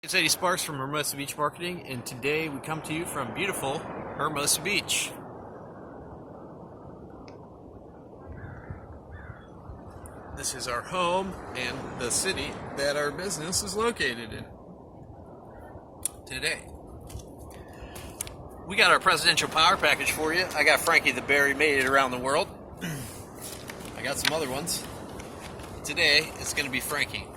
It's Eddie Sparks from Hermosa Beach Marketing, and today we come to you from beautiful Hermosa Beach. This is our home and the city that our business is located in. Today, we got our presidential power package for you. I got Frankie the Berry made it around the world. I got some other ones. Today, it's going to be Frankie.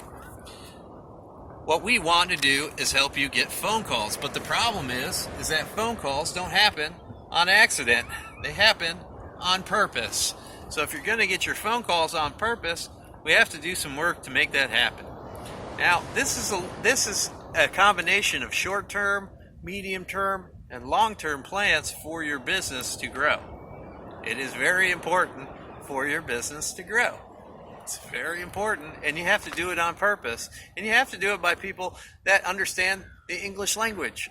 What we want to do is help you get phone calls, but the problem is that phone calls don't happen on accident. They happen on purpose. So if you're going to get your phone calls on purpose, we have to do some work to make that happen. Now, this is a combination of short-term, medium-term, and long-term plans for your business to grow. It is very important for your business to grow. It's very important, and you have to do it on purpose, and you have to do it by people that understand the English language,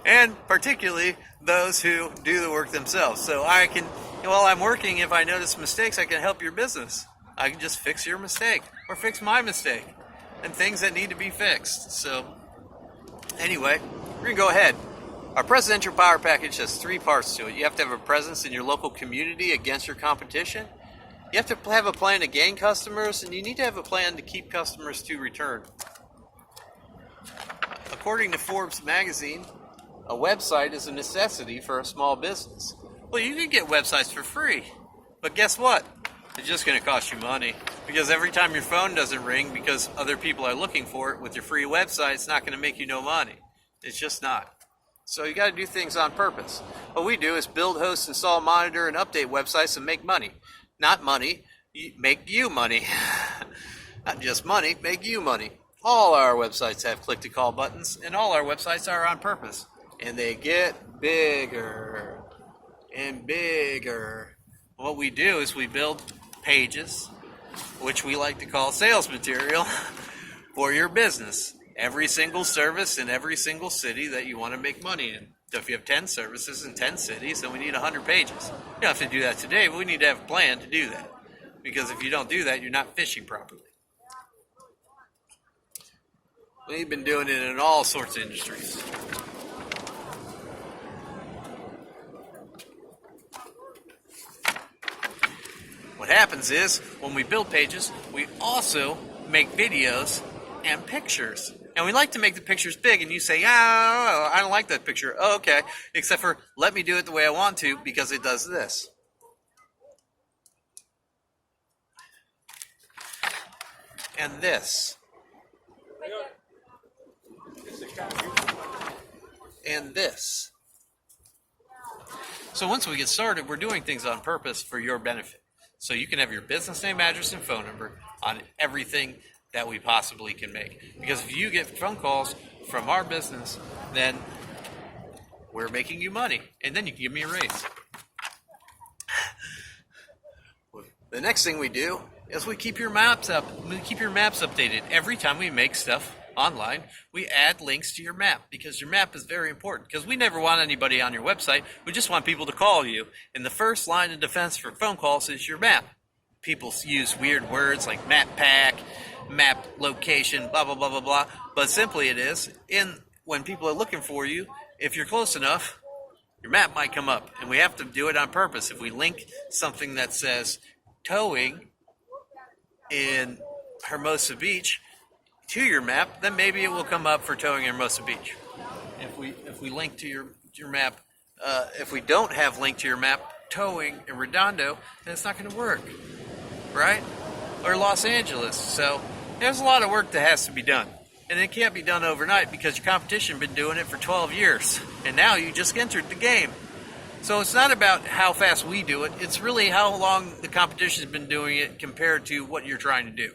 and particularly those who do the work themselves. So I can, while I'm working, if I notice mistakes, I can help your business. I can just fix your mistake, or fix my mistake, and things that need to be fixed. So anyway, we're going to go ahead. Our presidential power package has 3 parts to it. You have to have a presence in your local community against your competition. You have to have a plan to gain customers, and you need to have a plan to keep customers to return. According to Forbes magazine, a website is a necessity for a small business. Well, you can get websites for free, but guess what? It's just going to cost you money, because every time your phone doesn't ring because other people are looking for it with your free website, it's not going to make you no money. It's just not. So you got to do things on purpose. What we do is build, host, install, monitor, and update websites and make money. Not money, make you money. Not just money, make you money. All our websites have click-to-call buttons, and all our websites are on purpose. And they get bigger and bigger. What we do is we build pages, which we like to call sales material, for your business. Every single service in every single city that you want to make money in. So if you have 10 services in 10 cities, then we need 100 pages. You don't have to do that today, but we need to have a plan to do that. Because if you don't do that, you're not fishing properly. We've been doing it in all sorts of industries. What happens is, when we build pages, we also make videos and pictures. And we like to make the pictures big, and you say, I don't like that picture. Oh, okay. Except for, let me do it the way I want to, because it does this. And this. And this. So once we get started, we're doing things on purpose for your benefit. So you can have your business name, address, and phone number on everything that we possibly can make. Because if you get phone calls from our business, then we're making you money, and then you can give me a raise. The next thing we do is we keep your maps up. We keep your maps updated. Every time we make stuff online, we add links to your map, because your map is very important. Because we never want anybody on your website. We just want people to call you. And the first line of defense for phone calls is your map. People use weird words like map pack, map location, blah, blah, blah, blah, blah. But simply it is, when people are looking for you, if you're close enough, your map might come up. And we have to do it on purpose. If we link something that says towing in Hermosa Beach to your map, then maybe it will come up for towing in Hermosa Beach. If we link to your map, if we don't have linked to your map towing in Redondo, then it's not going to work, right? Or Los Angeles. So there's a lot of work that has to be done. And it can't be done overnight, because your competition has been doing it for 12 years. And now you just entered the game. So it's not about how fast we do it. It's really how long the competition has been doing it compared to what you're trying to do.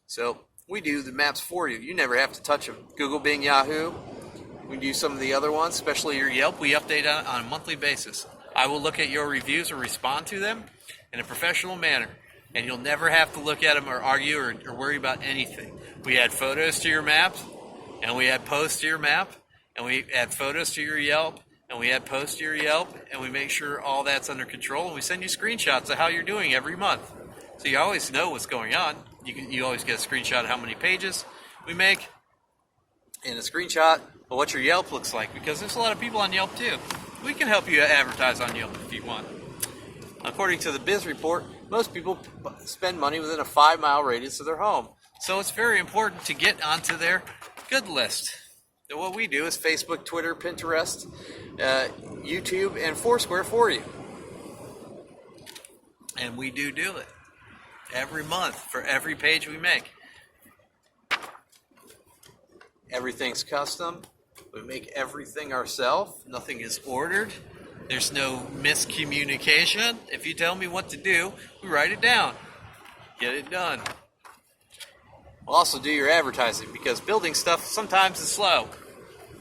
So we do the maps for you. You never have to touch them. Google, Bing, Yahoo. We do some of the other ones, especially your Yelp. We update on a monthly basis. I will look at your reviews or respond to them in a professional manner. And you'll never have to look at them or argue or worry about anything. We add photos to your map, and we add posts to your map, and we add photos to your Yelp, and we add posts to your Yelp, and we make sure all that's under control, and we send you screenshots of how you're doing every month. So you always know what's going on. You always get a screenshot of how many pages we make, and a screenshot of what your Yelp looks like, because there's a lot of people on Yelp too. We can help you advertise on Yelp if you want. According to the Biz Report, most people spend money within a 5-mile radius of their home. So it's very important to get onto their good list. So what we do is Facebook, Twitter, Pinterest, YouTube, and Foursquare for you. And we do it every month for every page we make. Everything's custom. We make everything ourselves. Nothing is ordered. There's no miscommunication. If you tell me what to do, we write it down. Get it done. We'll also do your advertising, because building stuff sometimes is slow.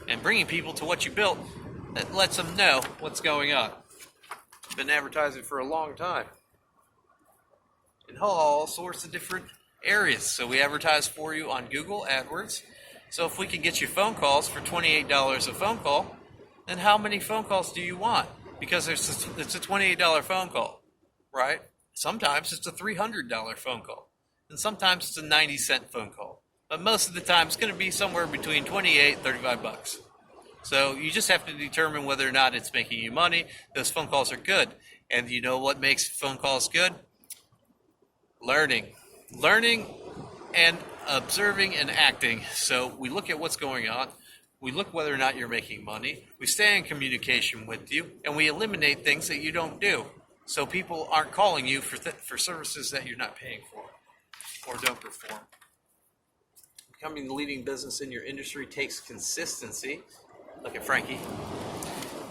And bringing people to what you built, that lets them know what's going on. Been advertising for a long time. In all sorts of different areas. So we advertise for you on Google AdWords. So if we can get you phone calls for $28 a phone call, then how many phone calls do you want? Because it's a $28 phone call, right? Sometimes it's a $300 phone call. And sometimes it's a 90-cent phone call. But most of the time it's going to be somewhere between $28 and $35. So you just have to determine whether or not it's making you money. Those phone calls are good. And you know what makes phone calls good? Learning and observing and acting. So we look at what's going on. We look whether or not you're making money. We stay in communication with you, and we eliminate things that you don't do. So people aren't calling you for services that you're not paying for or don't perform. Becoming the leading business in your industry takes consistency. Look at Frankie.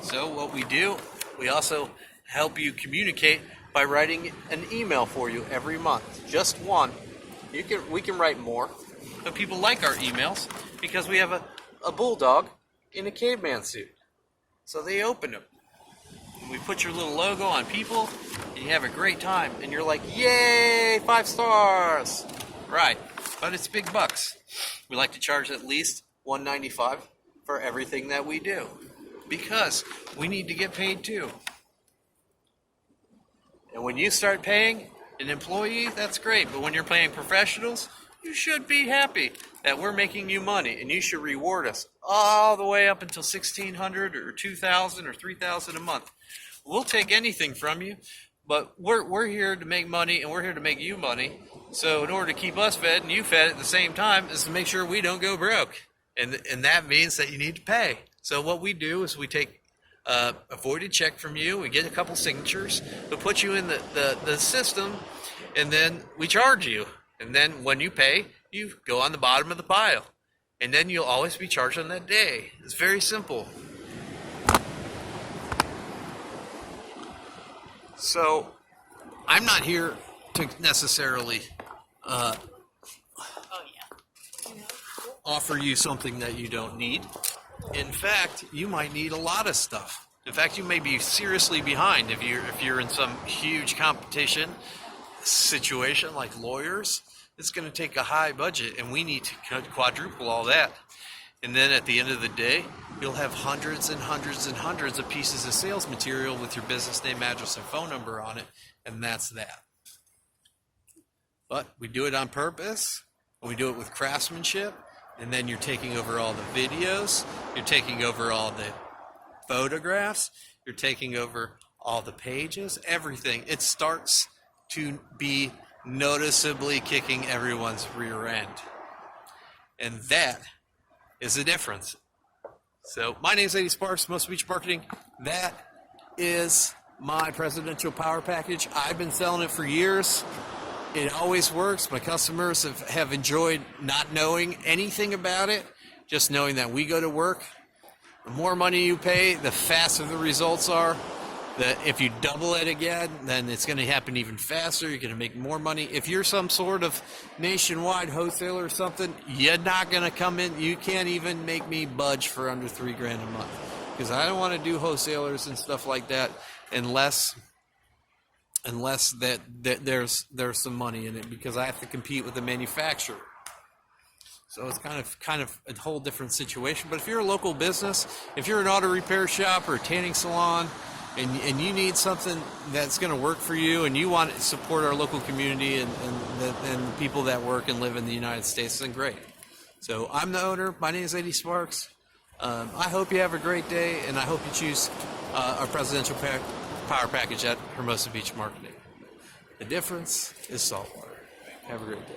So what we do, we also help you communicate by writing an email for you every month. Just one. We can write more, but people like our emails because we have a bulldog in a caveman suit. So they open them. And we put your little logo on people, and you have a great time. And you're like, yay, 5 stars. Right, but it's big bucks. We like to charge at least $195 for everything that we do, because we need to get paid too. And when you start paying an employee, that's great. But when you're paying professionals, you should be happy that we're making you money, and you should reward us all the way up until $1,600 or $2,000 or $3,000 a month. We'll take anything from you, but we're here to make money, and we're here to make you money. So in order to keep us fed and you fed at the same time is to make sure we don't go broke. And that means that you need to pay. So what we do is we take a voided check from you, we get a couple signatures, we put you in the system, and then we charge you. And then when you pay, you go on the bottom of the pile. And then you'll always be charged on that day. It's very simple. So I'm not here to necessarily offer you something that you don't need. In fact, you might need a lot of stuff. In fact, you may be seriously behind if you're in some huge competition situation like lawyers. It's going to take a high budget, and we need to quadruple all that. And then at the end of the day, you'll have hundreds and hundreds and hundreds of pieces of sales material with your business name, address, and phone number on it, and that's that. But we do it on purpose, and we do it with craftsmanship, and then you're taking over all the videos, you're taking over all the photographs, you're taking over all the pages, everything. It starts to be noticeably kicking everyone's rear end. And that is the difference. So my name is Eddie Sparks, Hermosa Beach Marketing. That is my presidential power package. I've been selling it for years. It always works. My customers have enjoyed not knowing anything about it, just knowing that we go to work. The more money you pay, the faster the results are. That if you double it again, then it's going to happen even faster. You're going to make more money. If you're some sort of nationwide wholesaler or something, you're not going to come in. You can't even make me budge for under $3,000 a month, because I don't want to do wholesalers and stuff like that unless that there's some money in it, because I have to compete with the manufacturer. So it's kind of a whole different situation. But if you're a local business, if you're an auto repair shop or a tanning salon, and you need something that's going to work for you, and you want to support our local community and the people that work and live in the United States, then great. So I'm the owner. My name is Eddie Sparks. I hope you have a great day, and I hope you choose our presidential power package at Hermosa Beach Marketing. The difference is saltwater. Have a great day.